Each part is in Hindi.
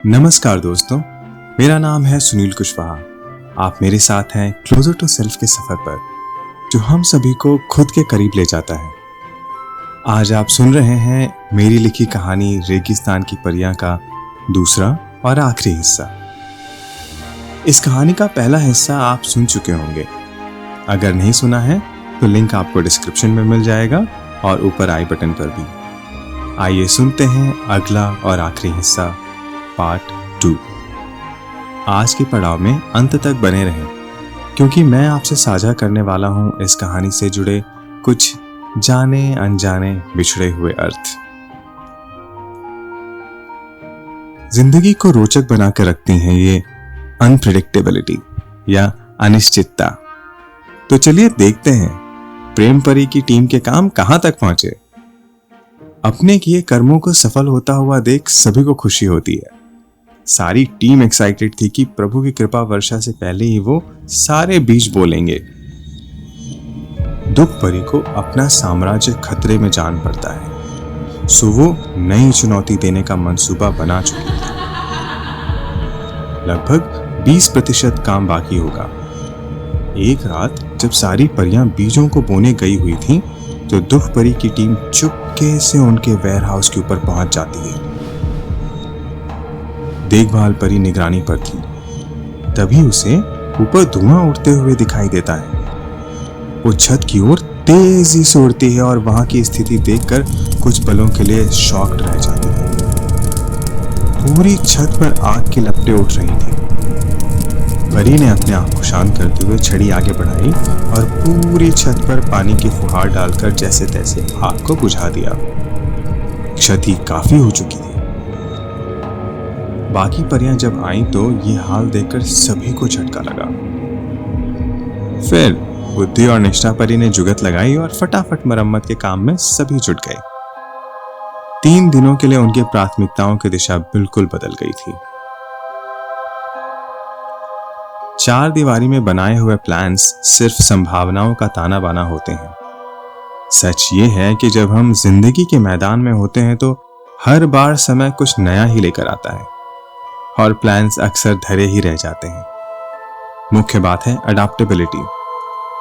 नमस्कार दोस्तों, मेरा नाम है सुनील कुशवाहा। आप मेरे साथ हैं क्लोजर टू सेल्फ के सफर पर, जो हम सभी को खुद के करीब ले जाता है। आज आप सुन रहे हैं मेरी लिखी कहानी रेगिस्तान की परियां का दूसरा और आखिरी हिस्सा। इस कहानी का पहला हिस्सा आप सुन चुके होंगे। अगर नहीं सुना है तो लिंक आपको डिस्क्रिप्शन में मिल जाएगा और ऊपर आई बटन पर भी। आइए सुनते हैं अगला और आखिरी हिस्सा, पार्ट 2। आज के पड़ाव में अंत तक बने रहें, क्योंकि मैं आपसे साझा करने वाला हूं इस कहानी से जुड़े कुछ जाने अनजाने बिछड़े हुए अर्थ। जिंदगी को रोचक बनाकर रखती हैं ये अनप्रेडिक्टेबिलिटी या अनिश्चितता। तो चलिए देखते हैं प्रेम परी की टीम के काम कहां तक पहुंचे। अपने किए कर्मों को सफल होता हुआ देख सभी को खुशी होती है। सारी टीम एक्साइटेड थी कि प्रभु की कृपा वर्षा से पहले ही वो सारे बीज बोलेंगे। दुख परी को अपना साम्राज्य खतरे में जान पड़ता है, सो वो नई चुनौती देने का मंसूबा बना चुकी थी। लगभग 20% काम बाकी होगा। एक रात जब सारी परियां बीजों को बोने गई हुई थी, तो दुख परी की टीम चुपके से उनके वेयरहाउस के ऊपर पहुंच जाती है। देखभाल परी निगरानी पर थी। तभी उसे ऊपर धुआं उड़ते हुए दिखाई देता है। वो छत की ओर तेजी से उड़ती है और वहां की स्थिति देखकर कुछ पलों के लिए शॉक्ड रह जाती है। पूरी छत पर आग की लपटें उठ रही थी। परी ने अपने आप को शांत करते हुए छड़ी आगे बढ़ाई और पूरी छत पर पानी की फुहार डालकर जैसे तैसे आग को बुझा दिया। क्षति काफी हो चुकी थी। बाकी परियां जब आईं तो ये हाल देखकर सभी को झटका लगा। फिर बुद्धि और निष्ठा परी ने जुगत लगाई और फटाफट मरम्मत के काम में सभी जुट गए। 3 दिनों के लिए उनकी प्राथमिकताओं की दिशा बिल्कुल बदल गई थी। 4 दीवारी में बनाए हुए प्लान्स सिर्फ संभावनाओं का ताना बाना होते हैं। सच ये है कि जब हम जिंदगी के मैदान में होते हैं तो हर बार समय कुछ नया ही लेकर आता है और प्लान्स अक्सर धरे ही रह जाते हैं। मुख्य बात है अडॉप्टेबिलिटी,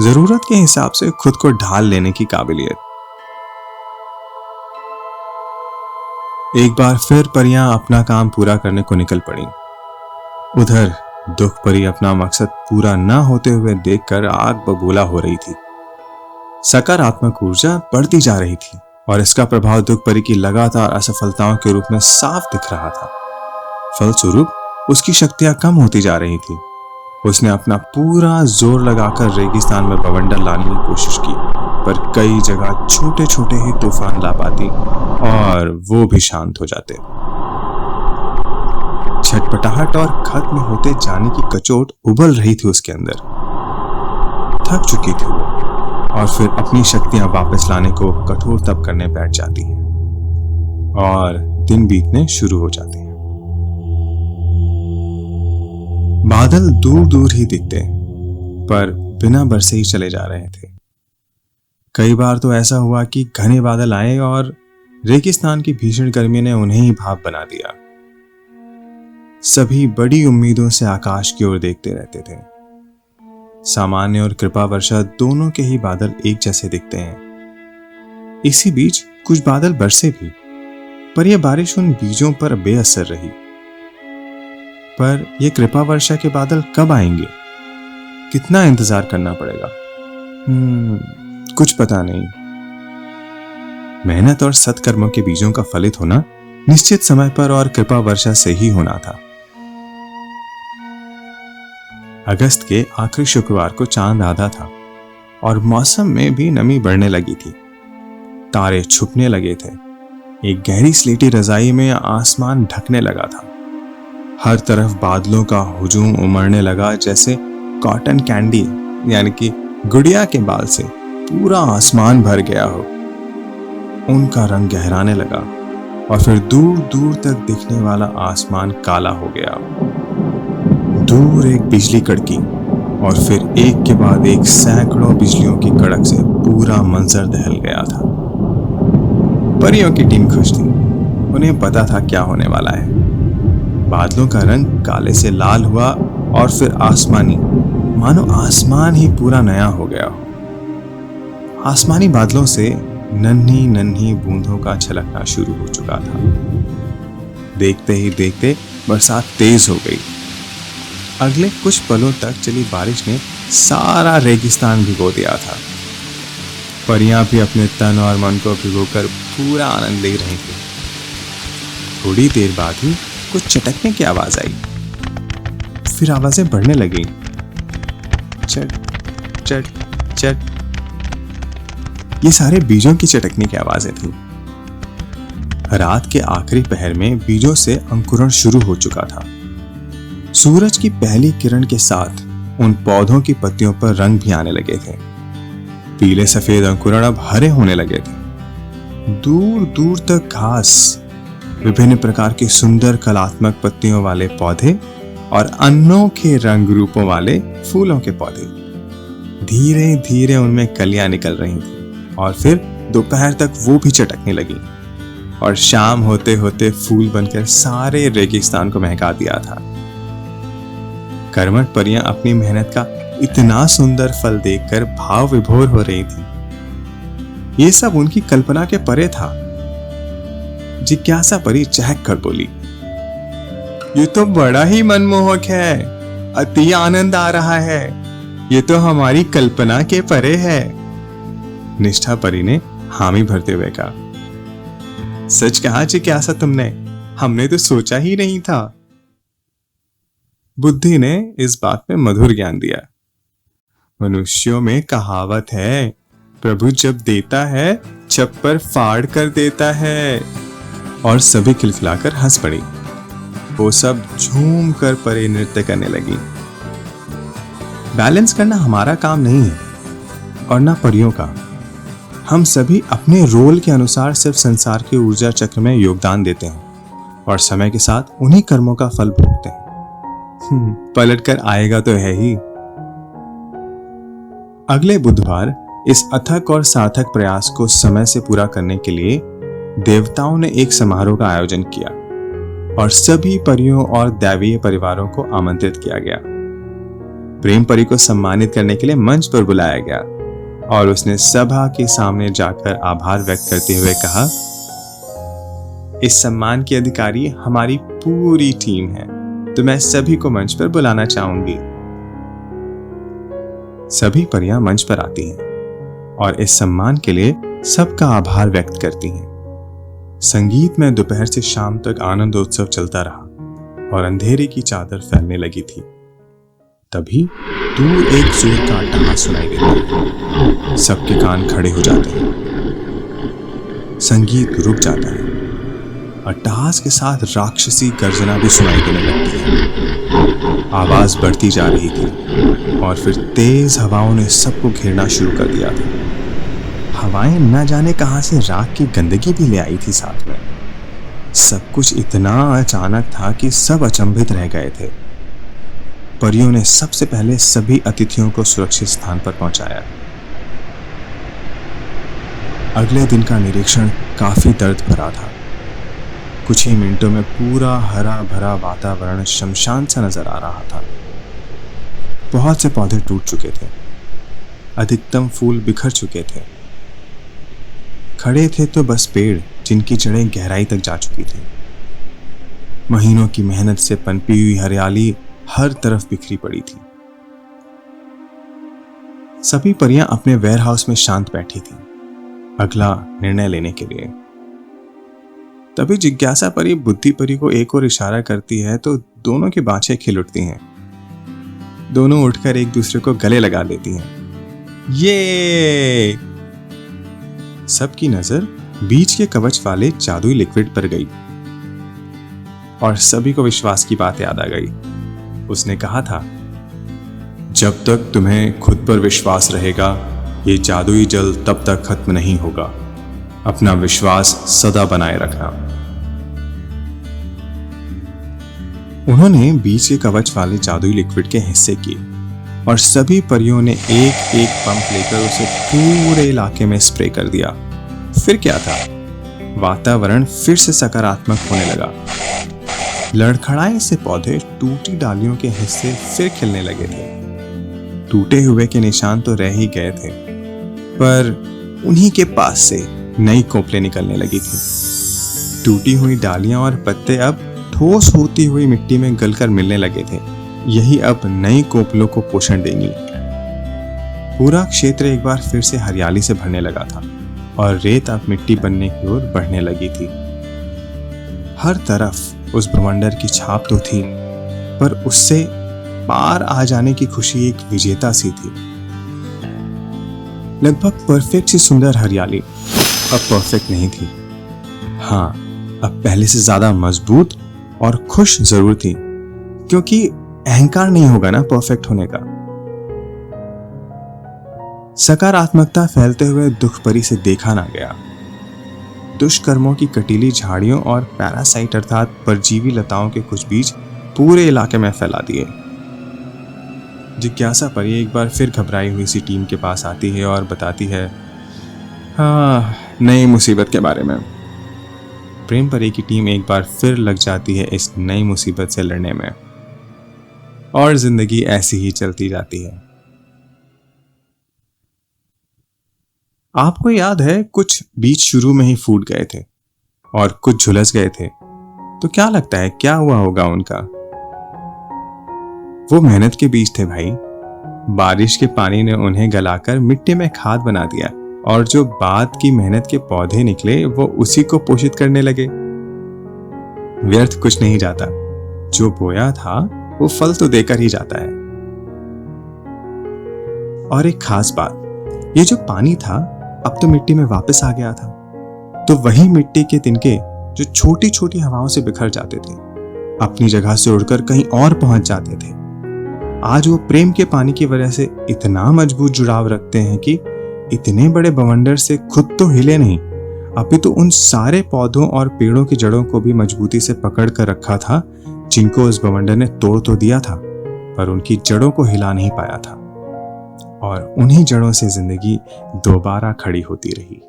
जरूरत के हिसाब से खुद को ढाल लेने की काबिलियत। एक बार फिर परियां अपना काम पूरा करने को निकल पड़ी। उधर दुख परी अपना मकसद पूरा न होते हुए देखकर आग बबूला हो रही थी। सकारात्मक ऊर्जा बढ़ती जा रही थी और इसका प्रभाव दुख परी की लगातार असफलताओं के रूप में साफ दिख रहा था। फलस्वरूप उसकी शक्तियां कम होती जा रही थी। उसने अपना पूरा जोर लगाकर रेगिस्तान में बवंडर लाने की कोशिश की, पर कई जगह छोटे छोटे ही तूफान ला पाती और वो भी शांत हो जाते। छटपटाहट और खत्म होते जाने की कचोट उबल रही थी उसके अंदर। थक चुकी थी वो और फिर अपनी शक्तियां वापस लाने को कठोर तप करने बैठ जाती है और दिन बीतने शुरू हो जाते हैं। बादल दूर दूर ही दिखते, पर बिना बरसे ही चले जा रहे थे। कई बार तो ऐसा हुआ कि घने बादल आए और रेगिस्तान की भीषण गर्मी ने उन्हें ही भाप बना दिया। सभी बड़ी उम्मीदों से आकाश की ओर देखते रहते थे। सामान्य और कृपा वर्षा दोनों के ही बादल एक जैसे दिखते हैं। इसी बीच कुछ बादल बरसे भी, पर यह बारिश उन बीजों पर बेअसर रही। पर यह कृपा वर्षा के बादल कब आएंगे? कितना इंतजार करना पड़ेगा? कुछ पता नहीं। मेहनत और सत्कर्मों के बीजों का फलित होना निश्चित समय पर और कृपा वर्षा से ही होना था। अगस्त के आखिरी शुक्रवार को चांद आधा था और मौसम में भी नमी बढ़ने लगी थी। तारे छुपने लगे थे। एक गहरी स्लेटी रजाई में आसमान ढकने लगा था। हर तरफ बादलों का हुजूम उमड़ने लगा, जैसे कॉटन कैंडी यानी कि गुड़िया के बाल से पूरा आसमान भर गया हो। उनका रंग गहराने लगा और फिर दूर दूर तक दिखने वाला आसमान काला हो गया। दूर एक बिजली कड़की और फिर एक के बाद एक सैकड़ों बिजलियों की कड़क से पूरा मंजर दहल गया था। परियों की टीम खुश थी। उन्हें पता था क्या होने वाला है। बादलों का रंग काले से लाल हुआ और फिर आसमानी, मानो आसमान ही पूरा नया हो गया हो। आसमानी बादलों से नन्ही नन्ही बूंदों का छलकना शुरू हो चुका था। देखते ही देखते बरसात तेज हो गई। अगले कुछ पलों तक चली बारिश ने सारा रेगिस्तान भिगो दिया था। परियां भी अपने तन और मन को भिगोकर पूरा आनंद ले रही थी। थोड़ी देर बाद ही कुछ चटकने की आवाज आई। फिर आवाजें बढ़ने लगी। चट चट चट। ये सारे बीजों की चटकने की आवाजें थी। रात के आखिरी पहर में बीजों से अंकुरण शुरू हो चुका था। सूरज की पहली किरण के साथ उन पौधों की पत्तियों पर रंग भी आने लगे थे। पीले सफेद अंकुरण अब हरे होने लगे थे। दूर दूर तक घास, विभिन्न प्रकार के सुंदर कलात्मक पत्तियों वाले पौधे और अनोखे रंग रूपों वाले फूलों के पौधे। धीरे धीरे उनमें कलियां निकल रही थी और फिर दोपहर तक वो भी चटकने लगी और शाम होते होते फूल बनकर सारे रेगिस्तान को महका दिया था। कर्मठ परियां अपनी मेहनत का इतना सुंदर फल देखकर भाव विभोर हो रही थी। ये सब उनकी कल्पना के परे था। जिज्ञासा परी चहक कर बोली, ये तो बड़ा ही मनमोहक है, अति आनंद आ रहा है। ये तो हमारी कल्पना के परे है। निष्ठा परी ने हामी भरते हुए कहा, सच कहा जिज्ञासा तुमने, हमने तो सोचा ही नहीं था। बुद्धि ने इस बात में मधुर ज्ञान दिया। मनुष्यों में कहावत है, प्रभु जब देता है छप्पर फाड़ कर देता है। और सभी खिलखिलाकर हंस पड़ी। वो सब झूम कर परे नृत्य करने लगी। बैलेंस करना हमारा काम नहीं है और ना परियों का। हम सभी अपने रोल के अनुसार सिर्फ संसार के ऊर्जा चक्र में योगदान देते हैं और समय के साथ उन्हीं कर्मों का फल भोगते हैं। पलट कर आएगा तो है ही। अगले बुधवार इस अथक और सार्थक प्रयास को समय से पूरा करने के लिए देवताओं ने एक समारोह का आयोजन किया और सभी परियों और दैवीय परिवारों को आमंत्रित किया गया। प्रेम परी को सम्मानित करने के लिए मंच पर बुलाया गया और उसने सभा के सामने जाकर आभार व्यक्त करते हुए कहा, इस सम्मान के अधिकारी हमारी पूरी टीम है, तो मैं सभी को मंच पर बुलाना चाहूंगी। सभी परियां मंच पर आती हैं और इस सम्मान के लिए सबका आभार व्यक्त करती हैं। संगीत में दोपहर से शाम तक आनंदोत्सव चलता रहा और अंधेरे की चादर फैलने लगी थी। तभी दूर एक जोर का अट्टहास सुनाई देता है। सबके कान खड़े हो जाते हैं। संगीत रुक जाता है। अट्टहास के साथ राक्षसी गर्जना भी सुनाई देने लगती है। आवाज बढ़ती जा रही थी और फिर तेज हवाओं ने सबको घेरना शुरू कर दिया था। हवाएं न जाने कहां से राख की गंदगी भी ले आई थी साथ में। सब कुछ इतना अचानक था कि सब अचंभित रह गए थे। परियों ने सबसे पहले सभी अतिथियों को सुरक्षित स्थान पर पहुंचाया। अगले दिन का निरीक्षण काफी दर्द भरा था। कुछ ही मिनटों में पूरा हरा भरा वातावरण शमशान सा नजर आ रहा था। बहुत से पौधे टूट चुके थे। अधिकतम फूल बिखर चुके थे। खड़े थे तो बस पेड़, जिनकी जड़ें गहराई तक जा चुकी थी। महीनों की मेहनत से पनपी हुई हरियाली हर तरफ बिखरी पड़ी थी। सभी परियां अपने वेयरहाउस में शांत बैठी थीं, अगला निर्णय लेने के लिए। तभी जिज्ञासा परी बुद्धि परी को एक और इशारा करती है तो दोनों की बाछें खिल उठती हैं। दोनों उठकर एक दूसरे को गले लगा लेती हैं। ये सबकी नजर बीच के कवच वाले जादुई लिक्विड पर गई और सभी को विश्वास की बात याद आ गई। उसने कहा था, जब तक तुम्हें खुद पर विश्वास रहेगा, ये जादुई जल तब तक खत्म नहीं होगा। अपना विश्वास सदा बनाए रखना। उन्होंने बीच के कवच वाले जादुई लिक्विड के हिस्से किए और सभी परियों ने एक एक पंप लेकर उसे पूरे इलाके में स्प्रे कर दिया। फिर क्या था, वातावरण फिर से सकारात्मक होने लगा। लड़खड़ाए से पौधे टूटी डालियों के हिस्से फिर खिलने लगे थे। टूटे हुए के निशान तो रह ही गए थे, पर उन्हीं के पास से नई कोपलें निकलने लगी थी। टूटी हुई डालियां और पत्ते अब ठोस होती हुई मिट्टी में गलकर मिलने लगे थे। यही अब नई कोपलों को पोषण देंगी। पूरा क्षेत्र एक बार फिर से हरियाली से भरने लगा था और रेत अब मिट्टी बनने की ओर बढ़ने लगी थी। हर तरफ उस भ्रमंडर की छाप तो थी, पर उससे पार आ जाने की खुशी एक विजेता सी थी। लगभग परफेक्ट सी सुंदर हरियाली अब परफेक्ट नहीं थी। हाँ, अब पहले से ज्यादा मजबूत और खुश जरूर थी, क्योंकि अहंकार नहीं होगा ना परफेक्ट होने का। सकारात्मकता फैलते हुए दुख परी से देखा ना गया। दुष्कर्मों की कटीली झाड़ियों और पैरासाइट अर्थात परजीवी लताओं के कुछ बीज पूरे इलाके में फैला दिए। जिज्ञासा परी एक बार फिर घबराई हुई सी टीम के पास आती है और बताती है, हाँ, नई मुसीबत के बारे में। प्रेम परी की टीम एक बार फिर लग जाती है इस नई मुसीबत से लड़ने में, और जिंदगी ऐसी ही चलती जाती है। आपको याद है, कुछ बीज शुरू में ही फूट गए थे और कुछ झुलस गए थे, तो क्या लगता है क्या हुआ होगा उनका? वो मेहनत के बीज थे भाई। बारिश के पानी ने उन्हें गलाकर मिट्टी में खाद बना दिया, और जो बाद की मेहनत के पौधे निकले वो उसी को पोषित करने लगे। व्यर्थ कुछ नहीं जाता, जो बोया था वो फल तो देकर ही जाता है। और एक खास बात, ये जो पानी था अब तो मिट्टी में वापस आ गया था। तो वही मिट्टी के तिनके जो छोटी छोटी हवाओं से बिखर जाते थे, अपनी जगह से उड़कर कहीं और पहुंच जाते थे, आज वो प्रेम के पानी की वजह से इतना मजबूत जुड़ाव रखते हैं कि इतने बड़े बवंडर से खुद तो हिले नहीं, अभी तो उन सारे पौधों और पेड़ों की जड़ों को भी मजबूती से पकड़ कर रखा था, जिनको उस बवंडर ने तोड़ तो दिया था, पर उनकी जड़ों को हिला नहीं पाया था। और उन्हीं जड़ों से जिंदगी दोबारा खड़ी होती रही।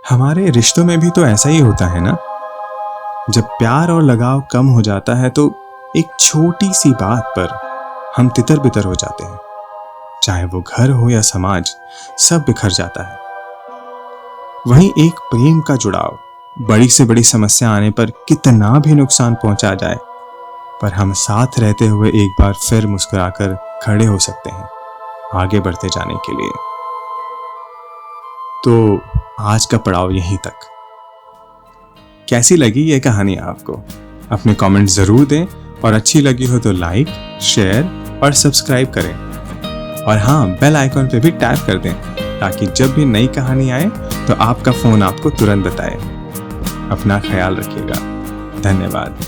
हमारे रिश्तों में भी तो ऐसा ही होता है ना। जब प्यार और लगाव कम हो जाता है तो एक छोटी सी बात पर हम तितर बितर हो जाते हैं। चाहे वो घर हो या समाज, सब बिखर जाता है। वहीं एक प्रेम का जुड़ाव बड़ी से बड़ी समस्या आने पर कितना भी नुकसान पहुंचा जाए, पर हम साथ रहते हुए एक बार फिर मुस्कुराकर खड़े हो सकते हैं आगे बढ़ते जाने के लिए। तो आज का पड़ाव यहीं तक। कैसी लगी ये कहानी आपको? अपने कमेंट जरूर दें, और अच्छी लगी हो तो लाइक, शेयर और सब्सक्राइब करें। और हाँ, बेल आइकॉन पे भी टैप कर दें, ताकि जब भी नई कहानी आए तो आपका फोन आपको तुरंत बताए। अपना ख्याल रखिएगा। धन्यवाद।